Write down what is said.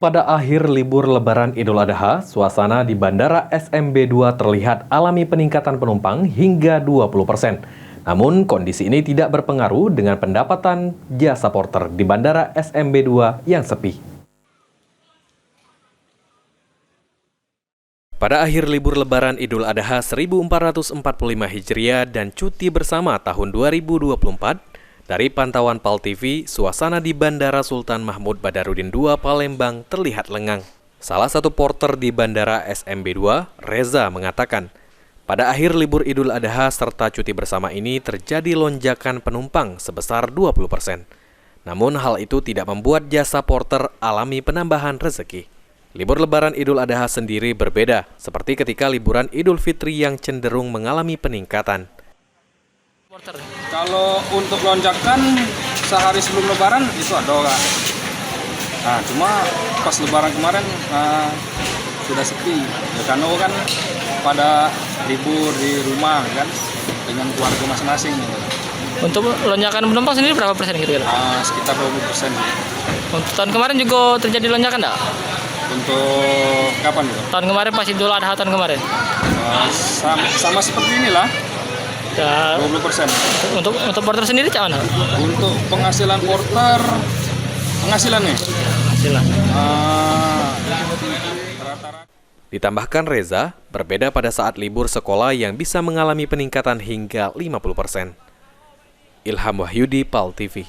Pada akhir libur Lebaran Idul Adha, suasana di Bandara SMB2 terlihat alami peningkatan penumpang hingga 20%. Namun, kondisi ini tidak berpengaruh dengan pendapatan jasa porter di Bandara SMB2 yang sepi. Pada akhir libur Lebaran Idul Adha 1445 Hijriah dan cuti bersama tahun 2024, dari pantauan PAL TV, suasana di Bandara Sultan Mahmud Badarudin II Palembang terlihat lengang. Salah satu porter di Bandara SMB2, Reza, mengatakan, pada akhir libur Idul Adha serta cuti bersama ini terjadi lonjakan penumpang sebesar 20%. Namun hal itu tidak membuat jasa porter alami penambahan rezeki. Libur Lebaran Idul Adha sendiri berbeda, seperti ketika liburan Idul Fitri yang cenderung mengalami peningkatan. Kalau untuk lonjakan sehari sebelum Lebaran itu ada Kak. Nah, cuma pas Lebaran kemarin sudah sepi. Ya, karena kan pada libur di rumah kan dengan keluarga masing-masing. Untuk lonjakan penumpang sendiri berapa persen kira-kira? Sekitar 20%. Untuk tahun kemarin juga terjadi lonjakan enggak? Untuk kapan itu? Tahun kemarin pas Idul Adha tahun kemarin. Sama seperti inilah. Ya, 20%. Untuk porter sendiri cak mana? Untuk penghasilan porter, penghasilan nih? Penghasilan. Ditambahkan Reza, berbeda pada saat libur sekolah yang bisa mengalami peningkatan hingga 50%. Ilham Wahyudi, PAL TV.